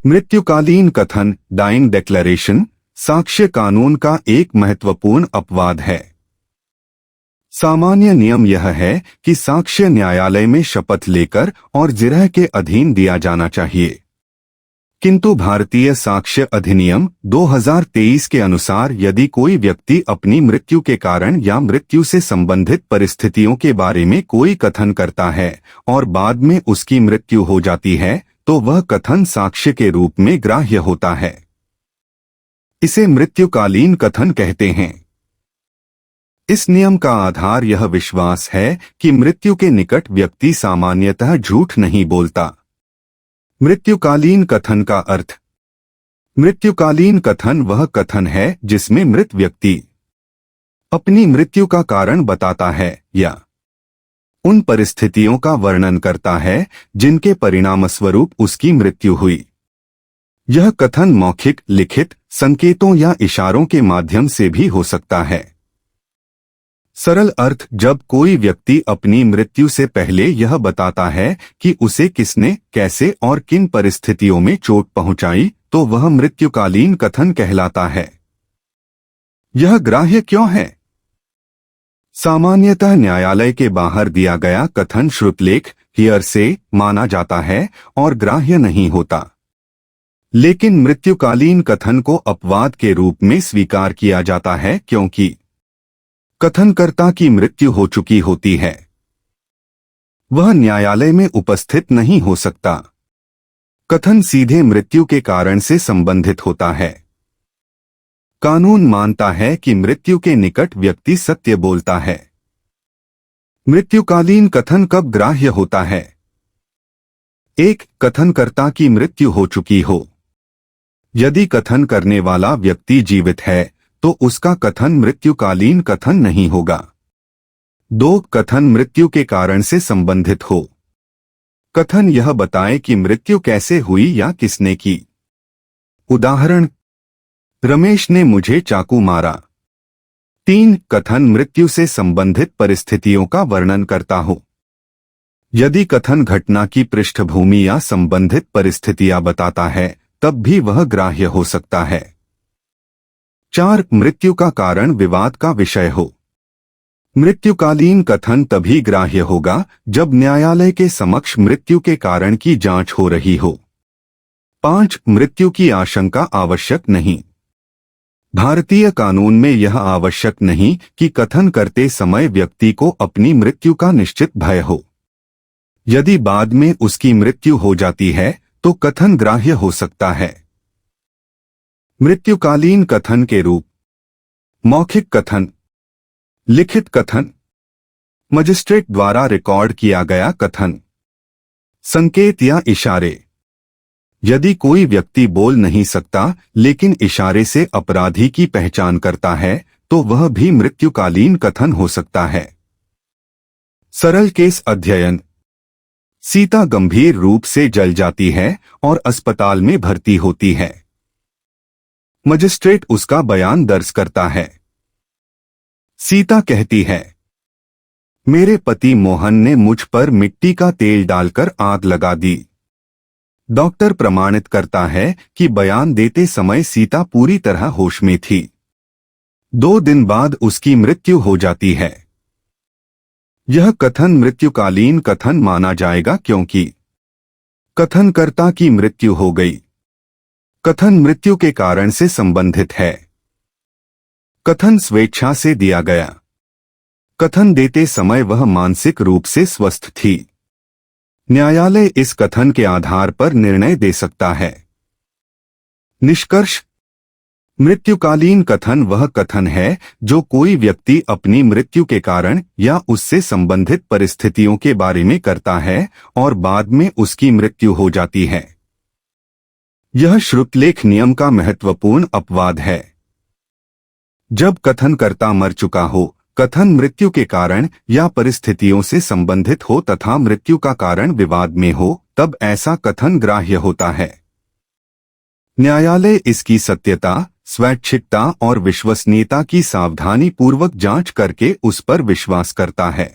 मृत्युकालीन कथन dying declaration साक्ष्य कानून का एक महत्वपूर्ण अपवाद है। सामान्य नियम यह है कि साक्ष्य न्यायालय में शपथ लेकर और जिरह के अधीन दिया जाना चाहिए, किंतु भारतीय साक्ष्य अधिनियम 2023 के अनुसार यदि कोई व्यक्ति अपनी मृत्यु के कारण या मृत्यु से संबंधित परिस्थितियों के बारे में कोई कथन करता है और बाद में उसकी मृत्यु हो जाती है तो वह कथन साक्ष्य के रूप में ग्राह्य होता है। इसे मृत्युकालीन कथन कहते हैं। इस नियम का आधार यह विश्वास है कि मृत्यु के निकट व्यक्ति सामान्यतः झूठ नहीं बोलता। मृत्युकालीन कथन का अर्थ। मृत्युकालीन कथन वह कथन है जिसमें मृत व्यक्ति अपनी मृत्यु का कारण बताता है या उन परिस्थितियों का वर्णन करता है जिनके परिणामस्वरूप उसकी मृत्यु हुई। यह कथन मौखिक, लिखित, संकेतों या इशारों के माध्यम से भी हो सकता है। सरल अर्थ, जब कोई व्यक्ति अपनी मृत्यु से पहले यह बताता है कि उसे किसने, कैसे और किन परिस्थितियों में चोट पहुंचाई, तो वह मृत्युकालीन कथन कहलाता है। यह ग्राह्य क्यों है? सामान्यतः न्यायालय के बाहर दिया गया कथन श्रुतलेख हियरसे माना जाता है और ग्राह्य नहीं होता, लेकिन मृत्युकालीन कथन को अपवाद के रूप में स्वीकार किया जाता है क्योंकि कथनकर्ता की मृत्यु हो चुकी होती है। वह न्यायालय में उपस्थित नहीं हो सकता। कथन सीधे मृत्यु के कारण से संबंधित होता है। कानून मानता है कि मृत्यु के निकट व्यक्ति सत्य बोलता है। मृत्युकालीन कथन कब ग्राह्य होता है? 1. कथनकर्ता की मृत्यु हो चुकी हो। यदि कथन करने वाला व्यक्ति जीवित है तो उसका कथन मृत्युकालीन कथन नहीं होगा। 2. कथन मृत्यु के कारण से संबंधित हो। कथन यह बताए कि मृत्यु कैसे हुई या किसने की। उदाहरण, रमेश ने मुझे चाकू मारा। 3. कथन मृत्यु से संबंधित परिस्थितियों का वर्णन करता हो। यदि कथन घटना की पृष्ठभूमि या संबंधित परिस्थितियां बताता है तब भी वह ग्राह्य हो सकता है। 4. मृत्यु का कारण विवाद का विषय हो। मृत्युकालीन कथन तभी ग्राह्य होगा जब न्यायालय के समक्ष मृत्यु के कारण की जांच हो रही हो। 5. मृत्यु की आशंका आवश्यक नहीं। भारतीय कानून में यह आवश्यक नहीं कि कथन करते समय व्यक्ति को अपनी मृत्यु का निश्चित भय हो। यदि बाद में उसकी मृत्यु हो जाती है तो कथन ग्राह्य हो सकता है। मृत्युकालीन कथन के रूप। मौखिक कथन, लिखित कथन, मजिस्ट्रेट द्वारा रिकॉर्ड किया गया कथन, संकेत या इशारे। यदि कोई व्यक्ति बोल नहीं सकता लेकिन इशारे से अपराधी की पहचान करता है तो वह भी मृत्युकालीन कथन हो सकता है। सरल केस अध्ययन। सीता गंभीर रूप से जल जाती है और अस्पताल में भर्ती होती है। मजिस्ट्रेट उसका बयान दर्ज करता है। सीता कहती है, मेरे पति मोहन ने मुझ पर मिट्टी का तेल डालकर आग लगा दी। डॉक्टर प्रमाणित करता है कि बयान देते समय सीता पूरी तरह होश में थी। 2 दिन बाद उसकी मृत्यु हो जाती है। यह कथन मृत्युकालीन कथन माना जाएगा क्योंकि कथनकर्ता की मृत्यु हो गई। कथन मृत्यु के कारण से संबंधित है। कथन स्वेच्छा से दिया गया। कथन देते समय वह मानसिक रूप से स्वस्थ थी। न्यायालय इस कथन के आधार पर निर्णय दे सकता है। निष्कर्ष, मृत्युकालीन कथन वह कथन है जो कोई व्यक्ति अपनी मृत्यु के कारण या उससे संबंधित परिस्थितियों के बारे में करता है और बाद में उसकी मृत्यु हो जाती है। यह श्रुतलेख नियम का महत्वपूर्ण अपवाद है। जब कथनकर्ता मर चुका हो, कथन मृत्यु के कारण या परिस्थितियों से संबंधित हो तथा मृत्यु का कारण विवाद में हो, तब ऐसा कथन ग्राह्य होता है। न्यायालय इसकी सत्यता, स्वैच्छिकता और विश्वसनीयता की सावधानी पूर्वक जांच करके उस पर विश्वास करता है।